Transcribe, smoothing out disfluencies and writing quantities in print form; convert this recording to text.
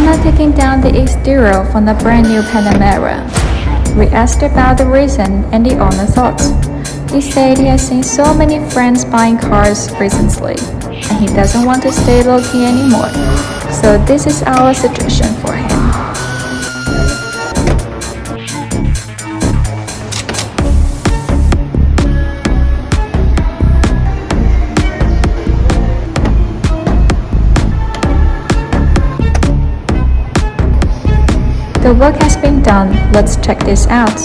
not taking down the exterior from the brand new Panamera. We asked about the reason and the owner thought. He said he has seen so many friends buying cars recently, and he doesn't want to stay low-key anymore. So this is our suggestion for him. The work has been done. Let's check this out.